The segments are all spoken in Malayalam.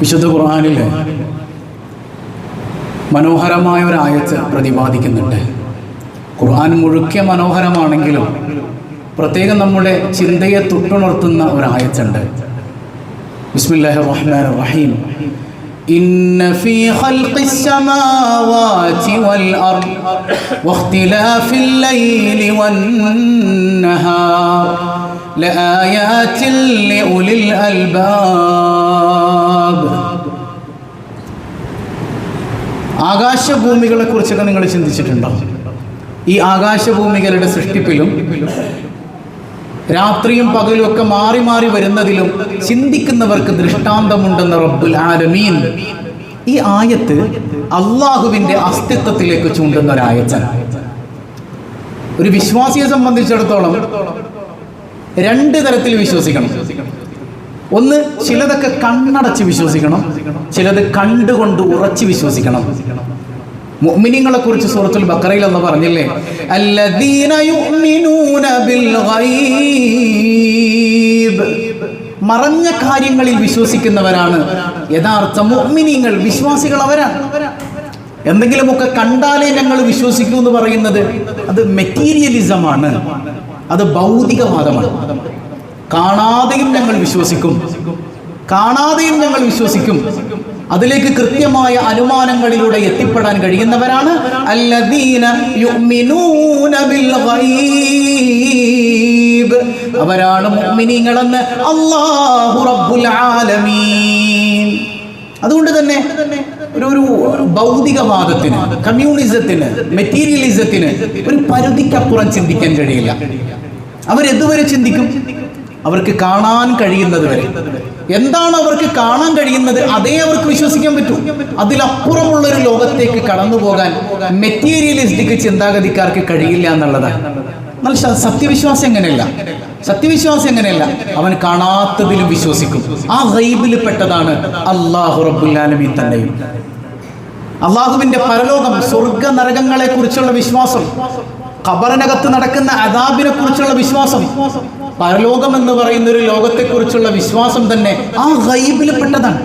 വിശുദ്ധ ഖുർആനിൽ മനോഹരമായ ഒരു ആയത്ത് പ്രതിപാദിക്കുന്നുണ്ട്. ഖുർആൻ മുഴുക്കെ മനോഹരമാണെങ്കിലും പ്രത്യേകം നമ്മുടെ ചിന്തയെ തൊട്ടുണർത്തുന്ന ഒരു ആയത്തുണ്ട്. ബിസ്മില്ലാഹിർ റഹ്മാനിർ റഹീം. ഇന്ന ഫീ ഖൽഖിസ് സമാവാതി വൽ അർദ് വഖ്തിലാഫിൽ ലൈലി വൻ നഹാർ ലആയാതിൻ ലിഉലിൽ അൽബാബ്. ആകാശഭൂമികളെ കുറിച്ചൊക്കെ നിങ്ങൾ ചിന്തിച്ചിട്ടുണ്ടോ? ഈ ആകാശഭൂമികളുടെ സൃഷ്ടിപ്പിലും രാത്രിയും പകലും ഒക്കെ മാറി മാറി വരുന്നതിലും ചിന്തിക്കുന്നവർക്ക് ദൃഷ്ടാന്തമുണ്ടെന്ന് റബ്ബുൽ ആലമീൻ. ഈ ആയത്ത് അള്ളാഹുവിൻ്റെ അസ്തിത്വത്തിലേക്ക് ചൂണ്ടുന്ന ഒരായത്താണ്. ഒരു വിശ്വാസിയെ സംബന്ധിച്ചിടത്തോളം രണ്ട് തരത്തിൽ വിശ്വസിക്കണം. ഒന്ന്, ചിലതൊക്കെ കണ്ണടച്ച് വിശ്വസിക്കണം, ചിലത് കണ്ടുകൊണ്ട് ഉറച്ച് വിശ്വസിക്കണം. മുഅ്മിനീങ്ങളെ കുറിച്ച് സൂറത്തുൽ ബഖറയിൽ അല്ലാഹു പറഞ്ഞില്ലേ, അല്ലദീന യുഅ്മിനൂന ബിൽ ഗൈബ്. മറഞ്ഞ കാര്യങ്ങളിൽ വിശ്വസിക്കുന്നവരാണ് യഥാർത്ഥ മുഅ്മിനീങ്ങൾ, വിശ്വാസികൾ അവരാണ്. എന്തെങ്കിലുമൊക്കെ കണ്ടാലേ ഞങ്ങൾ വിശ്വസിക്കൂ എന്ന് പറയുന്നത് അത് മെറ്റീരിയലിസമാണ്, അത് ഭൗതികവാദമാണ്. കാണാതെയും ഞങ്ങൾ വിശ്വസിക്കും, കാണാതെയും ഞങ്ങൾ വിശ്വസിക്കും. അതിലേക്ക് കൃത്യമായ അനുമാനങ്ങളിലൂടെ എത്തിപ്പെടാൻ കഴിയുന്നവരാണ് അല്ലദീന യുഅ്മിനൂന ബിൽ ഗൈബ്. അവരാണ് മുഅ്മിനീങ്ങളെന്ന് അല്ലാഹു റബ്ബുൽ ആലമീൻ. അതുകൊണ്ട് തന്നെ ഒരു ഭൗതികവാദത്തിന്, കമ്മ്യൂണിസത്തിന്, മെറ്റീരിയലിസത്തിന് ഒരു പരിധിക്കപ്പുറം ചിന്തിക്കാൻ കഴിയില്ല. അവരെതുവരെ ചിന്തിക്കും? അവർക്ക് കാണാൻ കഴിയുന്നത് വരെ. എന്താണ് അവർക്ക് കാണാൻ കഴിയുന്നത് അതേ അവർക്ക് വിശ്വസിക്കാൻ പറ്റൂ. അതിലപ്പുറമുള്ളൊരു ലോകത്തേക്ക് കടന്നു പോകാൻ മെറ്റീരിയലിസ്റ്റിക് ചിന്താഗതിക്കാർക്ക് കഴിയില്ല എന്നുള്ളതാണ്. എന്നാൽ സത്യവിശ്വാസം എങ്ങനെയല്ല? സത്യവിശ്വാസം എങ്ങനെയല്ല? അവൻ കാണാത്തതിലും വിശ്വസിക്കും. ആ ഗൈബിൽ പെട്ടതാണ് അല്ലാഹു റബ്ബുൽ ആലമീൻ തന്നെയും. അള്ളാഹുവിന്റെ പരലോകം, സ്വർഗ നരകങ്ങളെ കുറിച്ചുള്ള വിശ്വാസം, ഖബറിനകത്ത് നടക്കുന്ന അദാബിനെ കുറിച്ചുള്ള വിശ്വാസം, പരലോകം എന്ന് പറയുന്ന ഒരു ലോകത്തെക്കുറിച്ചുള്ള വിശ്വാസം തന്നെ ആ ഗൈബിൽ പെട്ടതാണ്.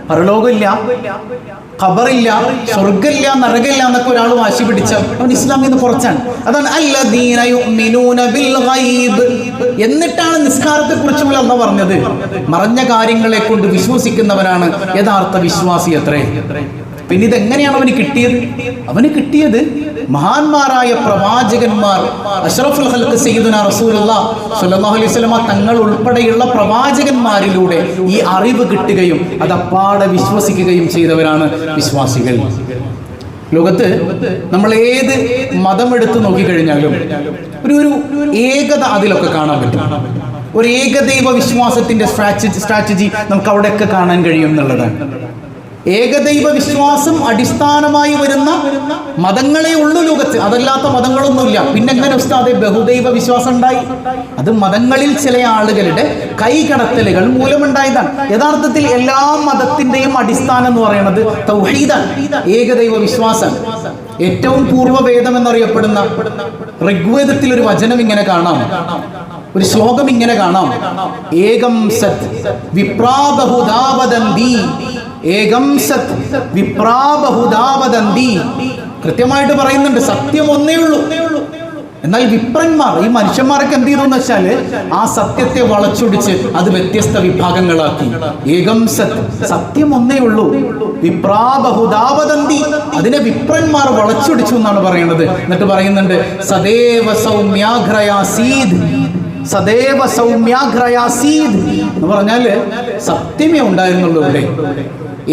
പരലോകമില്ല, ഖബറില്ല, സ്വർഗ്ഗമില്ല, നരകമില്ല എന്നൊക്കെ ഒരാൾ വാശി പിടിച്ച അവൻ ഇസ്ലാമിൽ നിന്ന് പുറത്താണ്. അതാണ് അല്ലദീന യുഅ്മിനൂന ബിൽ ഗൈബ്. എന്നിട്ടാണ് നിസ്കാരത്തെ കുറിച്ച് അല്ലാഹു പറഞ്ഞത്, മറഞ്ഞ കാര്യങ്ങളെ കൊണ്ട് വിശ്വസിക്കുന്നവനാണ് യഥാർത്ഥ വിശ്വാസി അത്രേ. പിന്നെ ഇതെങ്ങനെയാണ് അവന് കിട്ടിയത്? അവന് കിട്ടിയത് മഹാന്മാരായ പ്രവാചകന്മാർ, അഷ്റഫുൽ ഖൽഖ് സയ്യിദുനാ റസൂലുള്ളാഹി സ്വല്ലല്ലാഹു അലൈഹി വസല്ലമ തങ്ങൾ ഉൾപ്പെടെയുള്ള പ്രവാചകന്മാരിലൂടെ ഈ അറിവ് കിട്ടുകയും അതപ്പാടെ വിശ്വസിക്കുകയും ചെയ്തവരാണ് വിശ്വാസികൾ. ലോകത്ത് നമ്മൾ ഏത് മതമെടുത്ത് നോക്കിക്കഴിഞ്ഞാലും ഒരു ഏകത അതിലൊക്കെ കാണാൻ പറ്റും. ഒരു ഏകദൈവ വിശ്വാസത്തിന്റെ സ്ട്രാറ്റജി നമുക്ക് അവിടെയൊക്കെ കാണാൻ കഴിയും എന്നുള്ളതാണ്. ഏകദൈവ വിശ്വാസം അടിസ്ഥാനമായി വരുന്ന മതങ്ങളെ ഉള്ളൂ ലോകത്ത്, അതല്ലാത്ത മതങ്ങളൊന്നുമില്ല. പിന്നെങ്ങനെ ഉസ്താദെ ബഹുദൈവ വിശ്വാസം ഉണ്ടായി? അത് മതങ്ങളിൽ ചില ആളുകളുടെ കൈകടത്തലുകൾ മൂലമുണ്ടായതാണ്. യഥാർത്ഥത്തിൽ എല്ലാ മതത്തിന്റെയും അടിസ്ഥാനം എന്ന് പറയുന്നത് തൗഹീദാണ്, ഏകദൈവ വിശ്വാസം. ഏറ്റവും പൂർവ്വവേദം എന്നറിയപ്പെടുന്ന ഋഗ്വേദത്തിൽ ഒരു വചനം ഇങ്ങനെ കാണാം, ഒരു ശ്ലോകം ഇങ്ങനെ കാണാം, ഏകം സത് വിപ്രാബഹുദാവദന്തി, ഏകം സത് വിപ്രാബഹുദാവദന്തി. കൃത്യമായിട്ട് പറയുന്നുണ്ട്, സത്യം ഒന്നേ ഉള്ളൂ. എന്നാൽ വിപ്രന്മാർ, ഈ മനുഷ്യന്മാരൊക്കെ എന്ത് ചെയ്തു എന്ന് വെച്ചാൽ ആ സത്യത്തെ വളച്ചൊടിച്ച് അത് വ്യത്യസ്ത വിഭാഗങ്ങളാക്കി. ഏകം സത്, സത്യം ഒന്നേ ഉള്ളൂ. വിപ്രാബഹുദാവദന്തി, അതിനെ വിപ്രന്മാർ വളച്ചൊടിച്ചു എന്നാണ് പറയുന്നത്. എന്നിട്ട് പറയുന്നുണ്ട് സദേവ സൗമ്യാഘ്രയാസീദ്, സദേവ സൗമ്യാഘ്രയാസീദ് എന്ന് പറഞ്ഞാല് സത്യമേ ഉണ്ടായിരുന്നുള്ളൂ ഇവിടെ.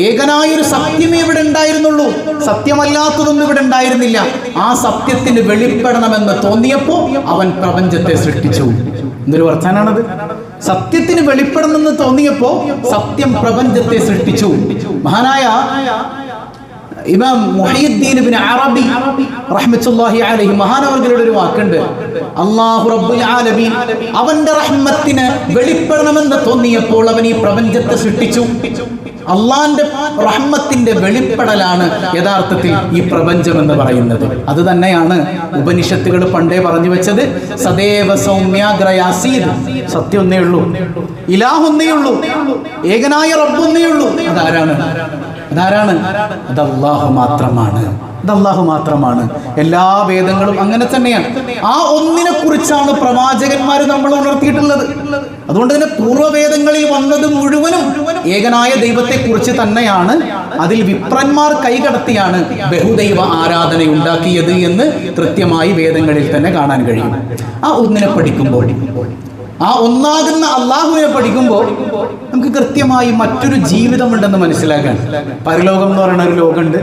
ഏകനായൊരു സത്യമേ ഇവിടെ ഉണ്ടായിരുന്നുള്ളൂ, സത്യമല്ലാത്തതൊന്നും ഇവിടെ ഉണ്ടായിരുന്നില്ല. ആ സത്യത്തിന് വെളിപ്പെടണമെന്ന് തോന്നിയപ്പോ അവൻ പ്രപഞ്ചത്തെ സൃഷ്ടിച്ചു. എന്തൊരു വർത്താനാണത്! സത്യത്തിന് വെളിപ്പെടണമെന്ന് തോന്നിയപ്പോ സത്യം പ്രപഞ്ചത്തെ സൃഷ്ടിച്ചു. മഹാനായ ഇമാം മുഹയ്യിദ്ദീൻ ഇബ്നു അറബി റഹ്മത്തുള്ളാഹി അലൈഹി മഹാനവർകളുടെ ഒരു വാക്കുണ്ട്, അല്ലാഹു റബ്ബുൽ ആലമീൻ അവന്റെ റഹ്മത്തിന് വെളിപ്പെടണമെന്ന് തോന്നിയപ്പോൾ അവൻ ഈ പ്രപഞ്ചത്തെ സൃഷ്ടിച്ചു. അള്ളാന്റെ റഹ്മത്തിന്റെ വെളിപ്പെടലാണ് യഥാർത്ഥത്തിൽ ഈ പ്രപഞ്ചം എന്ന് പറയുന്നത്. അത് തന്നെയാണ് ഉപനിഷത്തുകൾ പണ്ടേ പറഞ്ഞു വെച്ചത്, സദേവ സൗമ്യാഗ്രയാസീദ്, സത്യം ഒന്നേ ഉള്ളൂ, ഇലാഹ് ഒന്നേ ഉള്ളൂ, ഏകനായ റബ്ബ് ഒന്നേ ഉള്ളൂ. അതാരാണ്? അത് അല്ലാഹു മാത്രമാണ്. അല്ലാഹു മാത്രമാണ്. എല്ലാ വേദങ്ങളും അങ്ങനെ തന്നെയാണ്. ആ ഒന്നിനെ കുറിച്ചാണ് പ്രവാചകന്മാർ നമ്മൾ ഉണർത്തിയിട്ടുള്ളത്. അതുകൊണ്ട് തന്നെ പൂർവ്വവേദങ്ങളിൽ വന്നത് മുഴുവനും ഏകനായ ദൈവത്തെ കുറിച്ച് തന്നെയാണ്. അതിൽ വിപ്രന്മാർ കൈകടത്തിയാണ് ബഹുദൈവ ആരാധന ഉണ്ടാക്കിയത് എന്ന് കൃത്യമായി വേദങ്ങളിൽ തന്നെ കാണാൻ കഴിയും. ആ ഒന്നിനെ പഠിക്കുമ്പോൾ, ആ ഒന്നാകുന്ന അള്ളാഹുവിനെ പഠിക്കുമ്പോൾ നമുക്ക് കൃത്യമായി മറ്റൊരു ജീവിതമുണ്ടെന്ന് മനസ്സിലാക്കാൻ, പരലോകം എന്ന് പറയുന്ന ഒരു ലോകമുണ്ട്,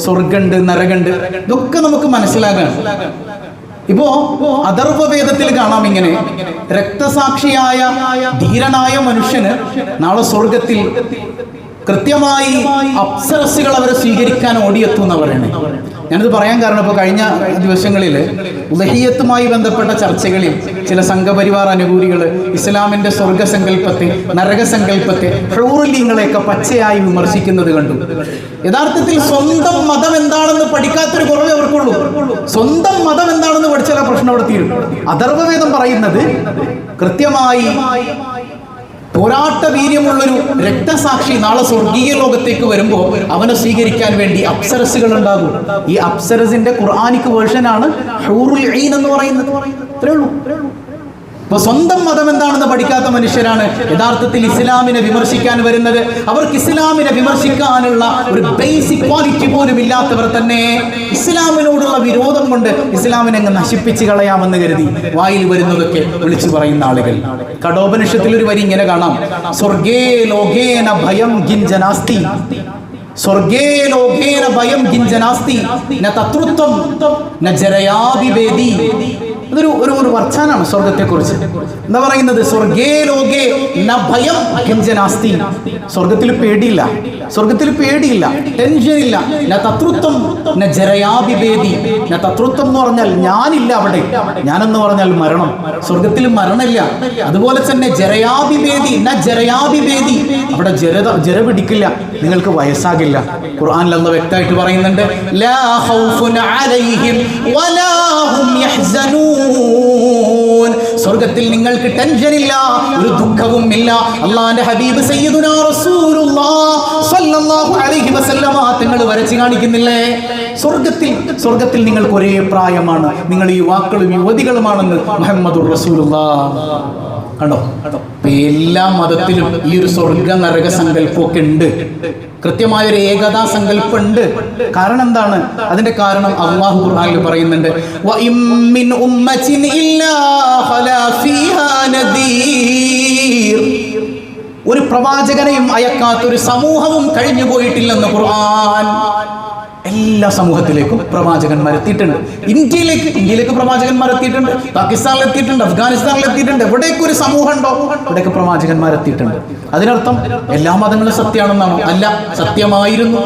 സ്വർഗമുണ്ട്, നരകമുണ്ട്, ഇതൊക്കെ നമുക്ക് മനസ്സിലാക്കാൻ. ഇപ്പോ അഥർവവേദത്തിൽ കാണാം ഇങ്ങനെ, രക്തസാക്ഷിയായ ധീരനായ മനുഷ്യന് നാളെ സ്വർഗത്തിൽ കൃത്യമായി അപ്സരസുകൾ അവരെ സ്വീകരിക്കാൻ ഓടിയെത്തും എന്ന് പറയണേ. ഞാനിത് പറയാൻ കാരണം ഇപ്പോൾ കഴിഞ്ഞ ദിവസങ്ങളിൽ ഉലഹിയത്തുമായി ബന്ധപ്പെട്ട ചർച്ചകളിൽ ചില സംഘപരിവാർ അനുകൂലികൾ ഇസ്ലാമിൻ്റെ സ്വർഗസങ്കല്പത്തെ, നരകസങ്കല്പത്തെ, ഹൂറുലിങ്ങളെയൊക്കെ പച്ചയായി വിമർശിക്കുന്നത് കണ്ടു. യഥാർത്ഥത്തിൽ സ്വന്തം മതം എന്താണെന്ന് പഠിക്കാത്തൊരു കുറവേ അവർക്കുള്ളൂ. സ്വന്തം മതം എന്താണെന്ന് പഠിച്ചാൽ ആ പ്രശ്നം അവിടെ തീരും. അഥർവവേദം പറയുന്നത് കൃത്യമായി പോരാട്ട വീര്യമുള്ളൊരു രക്തസാക്ഷി നാളെ സ്വർഗീയ ലോകത്തേക്ക് വരുമ്പോൾ അവനെ സ്വീകരിക്കാൻ വേണ്ടി അപ്സരസുകൾ ഉണ്ടാകും. ഈ അപ്സരസിന്റെ ഖുർആനിക് വേർഷനാണ് ഹൂറുൽ ഐൻ എന്ന് പറയുന്നത്. അത്രേ ഉള്ളൂ. ഇപ്പൊ സ്വന്തം മതം എന്താണെന്ന് പഠിക്കാത്ത മനുഷ്യരാണ് യഥാർത്ഥത്തിൽ ഇസ്ലാമിനെ വിമർശിക്കാൻ വരുന്നത്. അവർക്ക് ഇസ്ലാമിനെ വിമർശിക്കാനുള്ള ഒരു ബേസിക് ക്വാളിറ്റി പോലും ഇല്ലാത്തവർ തന്നെ ഇസ്ലാമിനോടുള്ള വിരോധം കൊണ്ട് ഇസ്ലാമിനെ അങ്ങ് നശിപ്പിച്ച് കളയാമെന്ന് കരുതി വായിൽ വരുന്നതൊക്കെ വിളിച്ചു പറയുന്ന ആളുകൾ. കഠോപനിഷത്തിൽ ഒരു വരി ഇങ്ങനെ കാണാം: സ്വർഗേ ലോകേന ഭയം ഗിഞ്ചനാസ്തി, സ്വർഗേ ലോകേന ഭയം ഗിഞ്ചനാസ്തി ന തത്രുത്വം ന ജരയാഭിവേദി. അതൊരു ഒരു വർച്ചാനാണ് സ്വർഗത്തെക്കുറിച്ച്. എന്താ പറയുന്നത്? സ്വർഗേ ലോകേ ന ഭയം കിഞ്ചനാസ്തി. സ്വർഗത്തിൽ പേടിയില്ല, സ്വർഗത്തിൽ പേടിയില്ല, ടെൻഷനില്ല. ന തത്രുത്വം ന ജരയാഭിവേദി. ന തത്രുത്വം എന്ന് പറഞ്ഞാൽ ഞാനില്ല അവിടെ, ഞാനെന്ന് പറഞ്ഞാൽ മരണം. സ്വർഗത്തിൽ മരണമില്ല. അതുപോലെ തന്നെ ജരയാഭിവേദി ന ജരയാഭിവേദി, അവിടെ ജര പിടിക്കില്ല, നിങ്ങൾക്ക് വയസ്സാകില്ല. ഖുർആനിൽ അല്ലാഹു വ്യക്തമായിട്ട് പറയുന്നുണ്ട്: ലാ ഖൗഫുൻ അലൈഹിം വലാ ഹും യഹ്സനൂൻ. സ്വർഗത്തിൽ നിങ്ങൾക്ക് ടെൻഷനില്ല, ഒരു ദുഃഖവും ഇല്ല. അല്ലാഹുവിന്റെ ഹബീബ് സയ്യിദുനാ റസൂലുള്ളാഹി സ്വല്ലല്ലാഹു അലൈഹി വസല്ലമ തങ്ങൾ വരച്ചു കാണിക്കുന്നില്ലേ? സ്വർഗത്തിൽ നിങ്ങൾക്ക് ഒരേ പ്രായമാണ്, നിങ്ങൾ യുവാക്കളും യുവതികളുമാണെന്ന് മുഹമ്മദുർ റസൂലുള്ളാഹി. കണ്ടോ? എല്ലാ മതത്തിലും ഈ ഒരു സ്വർഗ നരക സങ്കല്പമൊക്കെ ഉണ്ട്. കൃത്യമായൊരു ഏകതാ സങ്കല്പം ഉണ്ട്. കാരണം എന്താണ്? അതിന്റെ കാരണം അല്ലാഹു ഖുർആനിൽ പറയുന്നുണ്ട്: വഇം മിൻ ഉമ്മത്തിൻ ഇല്ലാ ഖലാ ഫീഹാ നദീർ. ഒരു പ്രവാചകനെയും അയക്കാത്ത ഒരു സമൂഹവും കഴിഞ്ഞു പോയിട്ടില്ലെന്ന് ഖുർആൻ. എല്ലാ സമൂഹത്തിലേക്കും പ്രവാചകന്മാർ എത്തിയിട്ടുണ്ട്. ഇന്ത്യയിലേക്ക് പ്രവാചകന്മാർ എത്തിയിട്ടുണ്ട്, പാകിസ്ഥാനിൽ എത്തിയിട്ടുണ്ട്, അഫ്ഗാനിസ്ഥാനിൽ എത്തിയിട്ടുണ്ട്. എവിടേക്ക് ഒരു സമൂഹം ഉണ്ടോ അവിടേക്ക് പ്രവാചകന്മാർ എത്തിയിട്ടുണ്ട്. അതിനർത്ഥം എല്ലാ മതങ്ങളും സത്യമാണെന്നാണോ? അല്ല, സത്യമായിരുന്നു.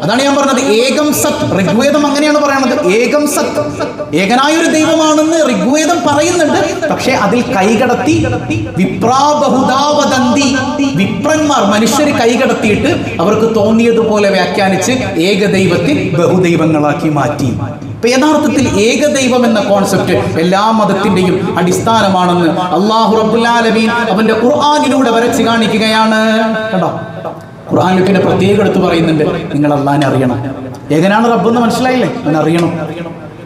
അതാണ് ഞാൻ പറഞ്ഞത്, ഏകം സത്. ഋഗ്വേദം അങ്ങനെയാണ് പറയുന്നത്, ഏകം സത്, ഏകനായൊരു ദൈവമാണെന്ന് ഋഗ്വേദം പറയുന്നുണ്ട്. പക്ഷെ അതിൽ കൈകടത്തി വിപ്രാബഹുദാവദന്തി, വിപ്രന്മാർ, മനുഷ്യർ കൈകടത്തിയിട്ട് അവർക്ക് തോന്നിയതുപോലെ വ്യാഖ്യാനിച്ച് ഏകദൈവത്തിൽ ബഹുദൈവങ്ങളാക്കി മാറ്റി. ഇപ്പൊ യഥാർത്ഥത്തിൽ ഏകദൈവം എന്ന കോൺസെപ്റ്റ് എല്ലാ മതത്തിന്റെയും അടിസ്ഥാനമാണെന്ന് അല്ലാഹു റബ്ബുൽ ആലമീൻ അവന്റെ ഖുർആനിലൂടെ വരച്ചു കാണിക്കുകയാണ്. കണ്ടോ? ഖുർആനിൽ പിന്നെ പ്രത്യേകം എടുത്ത് പറയുന്നുണ്ട്, നിങ്ങൾ അല്ലാഹുവിനെ അറിയണം. ഏകനാണ് റബ്ബെന്ന് മനസ്സിലായില്ലേ?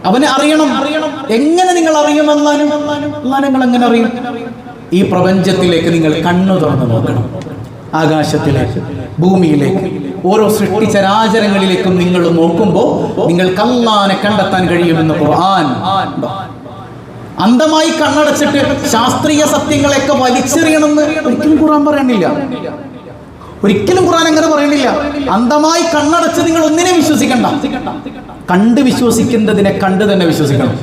അവനെ അറിയണം. എങ്ങനെ നിങ്ങൾ അറിയും അല്ലാഹുവിനെ? നിങ്ങൾ എങ്ങനെ അറിയും? ഈ പ്രപഞ്ചത്തിലേക്ക് നിങ്ങൾ കണ്ണു തുറന്ന് നോക്കണം. ആകാശത്തിലേക്ക്, ഭൂമിയിലേക്ക്, ഓരോ സൃഷ്ടിചരാചരങ്ങളിലേക്കും നിങ്ങൾ നോക്കുമ്പോൾ നിങ്ങൾക്ക് അല്ലാഹുവിനെ കണ്ടെത്താൻ കഴിയുമെന്ന് ഖുർആൻ. അന്ധമായി കണ്ണടച്ചിട്ട് ശാസ്ത്രീയ സത്യങ്ങളെയൊക്കെ വലിച്ചെറിയണമെന്ന് ഒരിക്കലും ഖുർആൻ പറയണില്ല. ഒരിക്കലും ഖുർആൻ അങ്ങനെ പറയണില്ല. അന്ധമായി കണ്ണടച്ച് നിങ്ങൾ ഒന്നിനെ വിശ്വസിക്കണ്ട. കണ്ട് വിശ്വസിക്കുന്നതിനെ കണ്ട് തന്നെ വിശ്വസിക്കണം.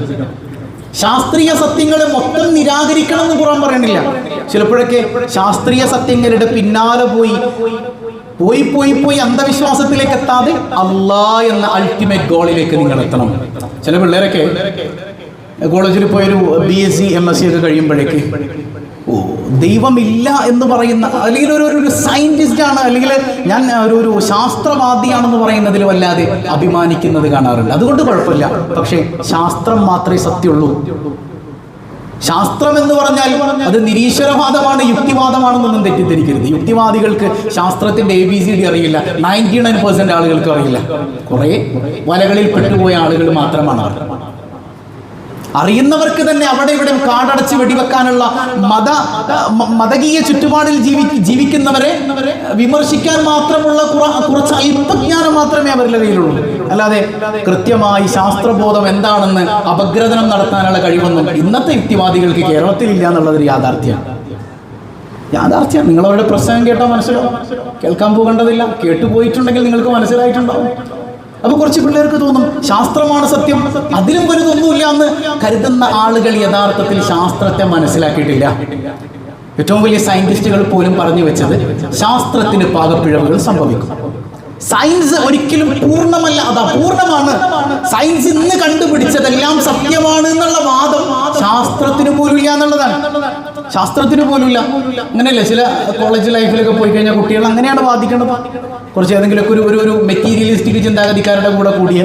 ശാസ്ത്രീയ സത്യങ്ങളെ മൊത്തം നിരാകരിക്കണം എന്ന് ഖുർആൻ പറയണില്ല. ചിലപ്പോഴൊക്കെ ശാസ്ത്രീയ സത്യങ്ങളുടെ പിന്നാലെ പോയി അന്ധവിശ്വാസത്തിലേക്ക് എത്താതെ അല്ലാഹ് എന്ന അൾട്ടിമേറ്റ് ഗോളിലേക്ക് നിങ്ങൾ എത്തണം. ചില പിള്ളേരൊക്കെ കോളേജിൽ പോയൊരു BSc MSc ഒക്കെ കഴിയുമ്പോഴേക്ക് ദൈവമില്ല എന്ന് പറയുന്ന, അല്ലെങ്കിൽ ഒരു സയന്റിസ്റ്റ് ആണ്, അല്ലെങ്കിൽ ഞാൻ ഒരു ശാസ്ത്രവാദിയാണെന്ന് പറയുന്നതിൽ വല്ലാതെ അഭിമാനിക്കുന്നത് കാണാറുണ്ട്. അതുകൊണ്ട് കുഴപ്പമില്ല. പക്ഷേ ശാസ്ത്രം മാത്രമേ സത്യമുള്ളൂ. ശാസ്ത്രം എന്ന് പറഞ്ഞാൽ അത് നിരീശ്വരവാദമാണ്, യുക്തിവാദമാണെന്നൊന്നും തെറ്റിദ്ധരിക്കരുത്. യുക്തിവാദികൾക്ക് ശാസ്ത്രത്തിന്റെ ABCD അറിയില്ല. 99% ആളുകൾക്ക് അറിയില്ല. കുറെ വലകളിൽ പെട്ടുപോയ ആളുകൾ മാത്രമാണ് അറിയുന്നവർക്ക് തന്നെ അവിടെ ഇവിടെ കാടടച്ച് വെടിവെക്കാനുള്ള മതകീയ ചുറ്റുപാടിൽ ജീവിക്കുന്നവരെ വിമർശിക്കാൻ മാത്രമുള്ള കുറച്ച് അല്പജ്ഞാനം മാത്രമേ അവരുടെ കയ്യിലുള്ളൂ. അല്ലാതെ കൃത്യമായി ശാസ്ത്രബോധം എന്താണെന്ന് അപഗ്രഥനം നടത്താനുള്ള കഴിവൊന്നും ഇന്നത്തെ യുക്തിവാദികൾക്ക് കേരളത്തിലില്ല എന്നുള്ളതൊരു യാഥാർത്ഥ്യമാണ്. നിങ്ങളവരുടെ പ്രസംഗം കേട്ടാൽ മനസ്സിലാവും. കേൾക്കാൻ പോകേണ്ടതില്ല. കേട്ടുപോയിട്ടുണ്ടെങ്കിൽ നിങ്ങൾക്ക് മനസ്സിലായിട്ടുണ്ടാവും. അപ്പൊ കുറച്ച് പിള്ളേർക്ക് തോന്നും ശാസ്ത്രമാണ് സത്യം, അതിലും വലുതൊന്നുമില്ല എന്ന് കരുതുന്ന ആളുകൾ യഥാർത്ഥത്തിൽ ശാസ്ത്രത്തെ മനസ്സിലാക്കിയിട്ടില്ല. ഏറ്റവും വലിയ സയന്റിസ്റ്റുകൾ പോലും പറഞ്ഞു വെച്ചത് ശാസ്ത്രത്തിന് പാകപ്പിഴവുകൾ സംഭവിക്കും. സയൻസ് ഒരിക്കലും പൂർണ്ണമല്ല, അത് അപൂർണമാണ്. സയൻസ് ഇന്ന് കണ്ടുപിടിച്ചതെല്ലാം സത്യമാണ് എന്നുള്ള വാദം ശാസ്ത്രത്തിന് പോലും ഇല്ല എന്നുള്ളതാണ്. ശാസ്ത്രത്തിന് പോലുമില്ല. അങ്ങനെയല്ലേ ചില കോളേജ് ലൈഫിലൊക്കെ പോയി കഴിഞ്ഞാൽ കുട്ടികൾ അങ്ങനെയാണ് വാദിക്കേണ്ടത്. കുറച്ച് ഏതെങ്കിലുമൊക്കെ ഒരു മെറ്റീരിയലിസ്റ്റിക് ചിന്താഗതിക്കാരുടെ കൂടിയ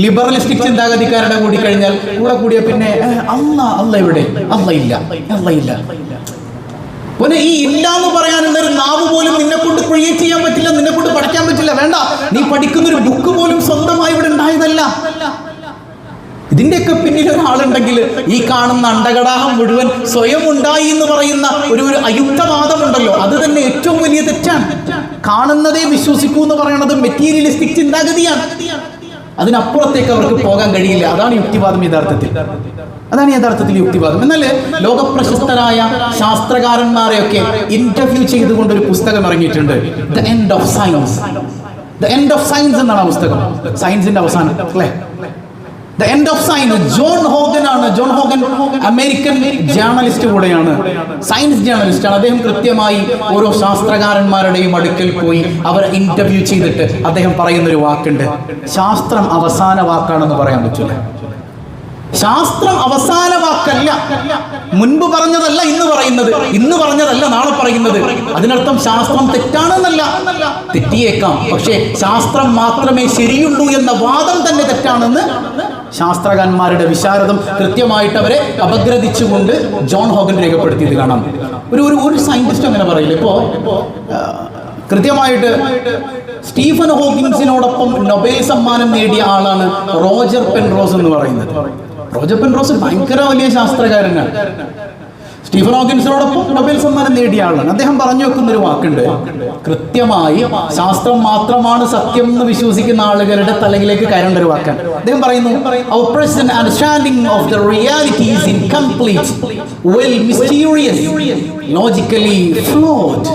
ലിബറലിസ്റ്റിക് ചിന്താഗതിക്കാരുടെ കഴിഞ്ഞാൽ കൂടിയ പിന്നെ അല്ല ഇവിടെ അല്ല ഇല്ല. പിന്നെ ഈ ഇല്ല എന്ന് പറയാനുള്ള ഒരു നാവ് പോലും നിന്നെ കൊണ്ട് ക്രിയേറ്റ് ചെയ്യാൻ പറ്റില്ല, നിന്നെ കൊണ്ട് പഠിക്കാൻ പറ്റില്ല. വേണ്ട, നീ പഠിക്കുന്നൊരു ബുക്ക് പോലും സ്വന്തമായി ഇവിടെ ഉണ്ടായതല്ല. ഇതിന്റെയൊക്കെ പിന്നിൽ ഒരാളുണ്ടെങ്കിൽ ഈ കാണുന്ന അണ്ടകടാഹം മുഴുവൻ സ്വയം ഉണ്ടായി എന്ന് പറയുന്ന ഒരു അയുക്തവാദമുണ്ടല്ലോ, അത് തന്നെ ഏറ്റവും വലിയ തെറ്റാണ്. കാണുന്നതേ വിശ്വസിക്കൂ എന്ന് പറയുന്നത് മെറ്റീരിയലിസ്റ്റിക് ചിന്താഗതിയാണ്. അതിനപ്പുറത്തേക്ക് അവർക്ക് പോകാൻ കഴിയില്ല. അതാണ് യുക്തിവാദം യഥാർത്ഥത്തിൽ യുക്തിവാദം. എന്നാൽ ലോകപ്രശസ്തരായ ശാസ്ത്രകാരന്മാരെയൊക്കെ ഇന്റർവ്യൂ ചെയ്തുകൊണ്ടൊരു പുസ്തകം ഇറങ്ങിയിട്ടുണ്ട്, ദ എൻഡ് ഓഫ് സയൻസ് എന്നാണ് ആ പുസ്തകം. സയൻസിന്റെ അവസാനം അല്ലേ, the end of science. John Hogan ആണ്. ജോൺ ഹോഗൻ അമേരിക്കൻ ജേർണലിസ്റ്റ് കൂടെയാണ്, സയൻസ് ജേർണലിസ്റ്റ് ആണ്. അദ്ദേഹം കൃത്യമായി ഓരോ ശാസ്ത്രകാരന്മാരുടെയും അടുക്കൽ പോയി അവരെ ഇന്റർവ്യൂ ചെയ്തിട്ട് അദ്ദേഹം പറയുന്നൊരു വാക്കുണ്ട്, ശാസ്ത്രം അവസാന വാക്കാണെന്ന് പറയാൻ പറ്റില്ല. ശാസ്ത്രം അവസാന വാക്കല്ല. മുൻപ് പറഞ്ഞതല്ല ഇന്ന് പറഞ്ഞതല്ല നാളെ പറയുന്നത്. അതിനർത്ഥം ശാസ്ത്രം തെറ്റാണെന്നല്ല, തെറ്റിയേക്കാം. പക്ഷേ ശാസ്ത്രം മാത്രമേ ശരിയുള്ളൂ എന്ന വാദം തന്നെ തെറ്റാണെന്ന് ശാസ്ത്രകാരന്മാരുടെ വിശാരദം കൃത്യമായിട്ട് അവരെ അപഗ്രഥിച്ചുകൊണ്ട് ജോൺ ഹോഗൻ രേഖപ്പെടുത്തിയത് കാണാം. ഒരു സയന്റിസ്റ്റ് അങ്ങനെ പറയില്ല. ഇപ്പോ കൃത്യമായിട്ട് സ്റ്റീഫൻ ഹോക്കിൻസിനോടൊപ്പം നൊബേൽ സമ്മാനം നേടിയ ആളാണ് റോജർ പെൻറോസ് എന്ന് പറയുന്നത്. റോജർ പെൻറോസ് ഭയങ്കര വലിയ ശാസ്ത്രകാരനാണ്. സ്റ്റീഫൻ ഹോക്കിൻസിനോടൊപ്പം നൊബേൽ സമ്മാനം നേടിയ ആളാണ്. അദ്ദേഹം പറഞ്ഞു വെക്കുന്നൊരു വാക്കുണ്ട്, കൃത്യമായി ശാസ്ത്രം മാത്രമാണ് സത്യം എന്ന് വിശ്വസിക്കുന്ന ആളുകളുടെ തലയിലേക്ക് കയറേണ്ട ഒരു വാക്കാണ്. അദ്ദേഹം പറയുന്നു, our present understanding of the reality is incomplete, well mysterious, logically flawed.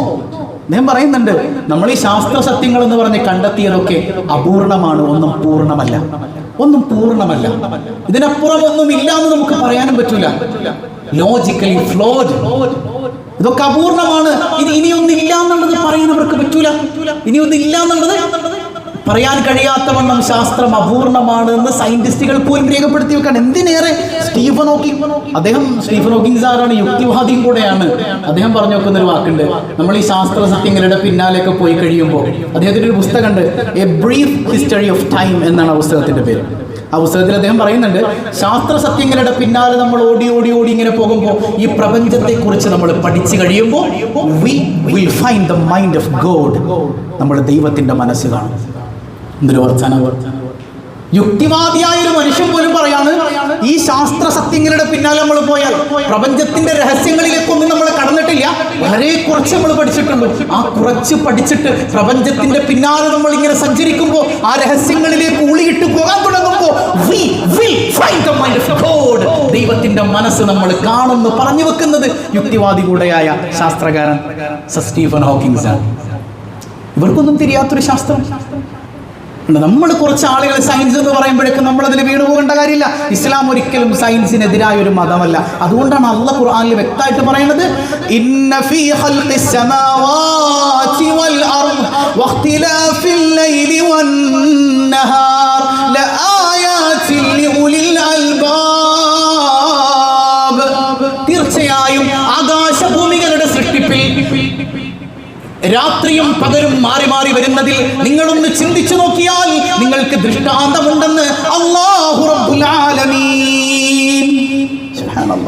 അദ്ദേഹം പറയുന്നുണ്ട്, നമ്മൾ ഈ ശാസ്ത്ര സത്യങ്ങൾ എന്ന് പറഞ്ഞ് കണ്ടെത്തിയതൊക്കെ അപൂർണമാണ്, ഒന്നും പൂർണ്ണമല്ല. ഇതിനപ്പുറം ഒന്നും ഇല്ല എന്ന് നമുക്ക് പറയാനും പറ്റൂല. ലോജിക്കലി ഫ്ലോഡ്, ഇതൊക്കെ അപൂർണമാണ്. ഇനിയൊന്നില്ല എന്നുള്ളത് പറയാൻ അവർക്ക് പറ്റൂല. ഇനിയൊന്നില്ല എന്നുള്ളത് പറയാൻ കഴിയാത്തവണ്ണം ശാസ്ത്രം അപൂർണമാണ് എന്ന് സയന്റിസ്റ്റുകൾ പോലും രേഖപ്പെടുത്തി വെക്കാണ്. എന്തിനേറെ സ്റ്റീഫൻ ഹോക്കിംഗ് സാറാണ്, യുക്തിവാദിയും കൂടെയാണ്. അദ്ദേഹം പറഞ്ഞു വെക്കുന്ന ഒരു വാക്കുണ്ട്, നമ്മൾ ഈ ശാസ്ത്ര സത്യങ്ങളുടെ പിന്നാലെയൊക്കെ പോയി കഴിയുമ്പോൾ അദ്ദേഹത്തിന്റെ ഒരു പുസ്തകമുണ്ട്, A brief history of time എന്നാണ് ആ പുസ്തകത്തിന്റെ പേര്. ആ പുസ്തകത്തിൽ അദ്ദേഹം പറയുന്നുണ്ട്, ശാസ്ത്ര സത്യങ്ങളുടെ പിന്നാലെ നമ്മൾ ഓടി ഇങ്ങനെ പോകുമ്പോൾ ഈ പ്രപഞ്ചത്തെ കുറിച്ച് നമ്മൾ പഠിച്ചു കഴിയുമ്പോൾ we will find the mind of God, നമ്മൾ ദൈവത്തിന്റെ മനസ്സ് കാണും. എന്തൊരു വർത്തമാനം! യുക്തിവാദിയായ ഒരു മനുഷ്യൻ പോലും പറയാണ്, ഈ ശാസ്ത്ര സത്യങ്ങളുടെ പിന്നാലെ നമ്മൾ പോയാൽ പ്രപഞ്ചത്തിന്റെ രഹസ്യങ്ങളിലേക്കൊന്നും നമ്മൾ കടന്നിട്ടില്ല, വളരെ കുറച്ച് നമ്മൾ പഠിച്ചിട്ടുള്ളൂ. ആ കുറച്ച് പഠിച്ചിട്ട് പ്രപഞ്ചത്തിന്റെ പിന്നാലെ നമ്മൾ ഇങ്ങനെ സഞ്ചരിക്കുമ്പോൾ ആ രഹസ്യങ്ങളിലേക്ക് ഉളിയിട്ട് പോകാൻ തുടങ്ങുമ്പോൾ we will find the mind of God, ദൈവത്തിന്റെ മനസ്സ് നമ്മൾ കാണുന്നു പറഞ്ഞു വെക്കുന്നത് യുക്തിവാദി കൂടെയായ ശാസ്ത്രകാരൻ സ്റ്റീഫൻ ഹോക്കിൻസ് ആണ്. ഇവർക്കൊന്നും തിരിയാത്തൊരു ശാസ്ത്രം. നമ്മൾ കുറച്ച് ആളുകൾ സയൻസ് എന്ന് പറയുമ്പോഴേക്കും നമ്മൾ അതിൽ വീണു പോകേണ്ട കാര്യമില്ല. ഇസ്ലാം ഒരിക്കലും സയൻസിനെതിരായ ഒരു മതമല്ല. അതുകൊണ്ടാണ് അല്ലാഹു ഖുർആനിൽ വ്യക്തമായിട്ട് പറയുന്നത്, ഇന്ന ഫീ ഖൽഖിസ് സമാവാതി വൽ അർദ് വഖ്തിലാഫിൽ ലൈലി വൻ നഹാർ ലആയാതിൻ ലിഉലിൽ അൽബാബ്. തീർച്ചയായും ആകാശഭൂമികളുടെ സൃഷ്ടിപ്പിൽ രാത്രിയും പകലും മാറി വരുന്നതിൽ നിങ്ങളൊന്ന് ചിന്തിച്ചു നോക്കിയാൽ നിങ്ങൾക്ക് ദൃഷ്ടാന്തമുണ്ടെന്ന് അല്ലാഹു റബ്ബുൽ ആലമീൻ. സുബ്ഹാനല്ലാഹ്.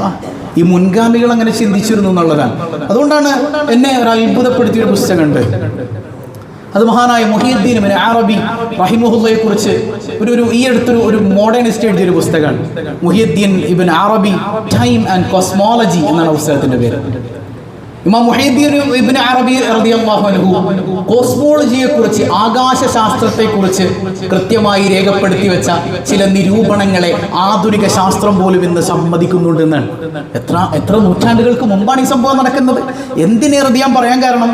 ഈ മുൻഗാമികൾ അങ്ങനെ ചിന്തിച്ചിരുന്നു എന്നുള്ളതാണ്. അതുകൊണ്ടാണ് എന്നെ ഒരു അത്ഭുതപ്പെടുത്തിയൊരു പുസ്തകമുണ്ട്. അത് മഹാനായ മുഹിയുദ്ദീൻ ഇബ്നു അറബി റഹിമഹുള്ളയെ കുറിച്ച് ഈ അടുത്തൊരു ഒരു മോഡേണിസ്റ്റ് എഴുതിയൊരു പുസ്തകമാണ്. മുഹിയുദ്ദീൻ ഇബ്നു അറബി ടൈം ആൻഡ് കോസ്മോളജി എന്നാണ് പുസ്തകത്തിന്റെ പേര്. ഇമാം മുഹീദ്ദീൻ ഇബ്നു അറബി റളിയല്ലാഹു അൻഹു കോസ്മോളജിയെക്കുറിച്ച്, ആകാശശാസ്ത്രത്തെക്കുറിച്ച് കൃത്യമായി രേഖപ്പെടുത്തി വെച്ച ചില നിരൂപണങ്ങളെ ആധുനിക ശാസ്ത്രം പോലും ഇന്ന് സമ്മതിക്കുന്നുണ്ടെന്നാണ്. എത്ര നൂറ്റാണ്ടുകൾക്ക് മുമ്പാണ് ഈ സംഭവം നടക്കുന്നത്. എന്തിനേറെ ഞാൻ പറയാൻ കാരണം,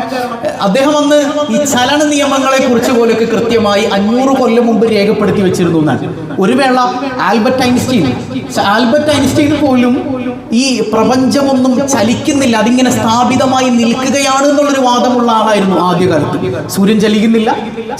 അദ്ദേഹം അന്ന് ഈ ചലന നിയമങ്ങളെ കുറിച്ച് പോലൊക്കെ കൃത്യമായി 500 കൊല്ലം മുമ്പ് രേഖപ്പെടുത്തി വെച്ചിരുന്നു എന്നാണ്. ഒരു വേള ആൽബർട്ട് ഐൻസ്റ്റീൻ പോലും ഈ പ്രപഞ്ചമൊന്നും ചലിക്കുന്നില്ല, അതിങ്ങനെ സ്ഥാപിതമായി നിൽക്കുകയാണ് എന്നുള്ളൊരു വാദമുള്ള ആളായിരുന്നു ആദ്യകാലത്ത്. സൂര്യൻ ചലിക്കുന്നില്ല,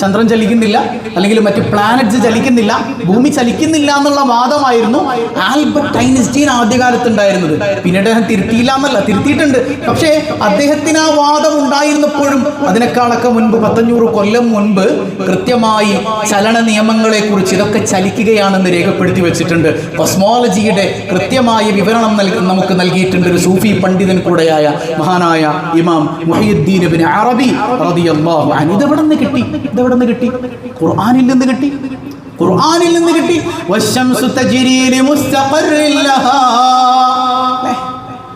ചന്ദ്രൻ ചലിക്കുന്നില്ല, അല്ലെങ്കിൽ മറ്റ് പ്ലാനറ്റ്സ് ചലിക്കുന്നില്ല, ഭൂമി ചലിക്കുന്നില്ല എന്നുള്ള വാദമായിരുന്നു ആൽബർട്ട് ഐൻസ്റ്റീൻ ആദ്യകാലത്ത് ഉണ്ടായിരുന്നത്. പിന്നീട് അദ്ദേഹം തിരുത്തിയിട്ടുണ്ട്. പക്ഷേ അദ്ദേഹത്തിന് ആ വാദം ഉണ്ടായിരുന്നപ്പോഴും അതിനേക്കാളൊക്കെ മുൻപ് 500 കൊല്ലം മുൻപ് കൃത്യമായി ചലന നിയമങ്ങളെ കുറിച്ച് ഇതൊക്കെ ചലിക്കുകയാണെന്ന് രേഖപ്പെടുത്തി വെച്ചിട്ടുണ്ട്. കോസ്മോളജിയുടെ കൃത്യമായ വിവരണം നമുക്ക് നൽകിയിട്ടുണ്ട് ഒരു സൂഫി പണ്ഡിതൻ കൂടെയായ മഹാനായ ഇമാം മുഹയ്യിദ്ദീൻ ഇബ്നു അറബി റളിയല്ലാഹു അൻഹു. ഇതെവിടെ നിന്ന് കിട്ടി? ഖുർആനിൽ നിന്ന് കിട്ടി. വശംസു തജ്രീ ലിമുസ്തഖറിൻ ലഹാ.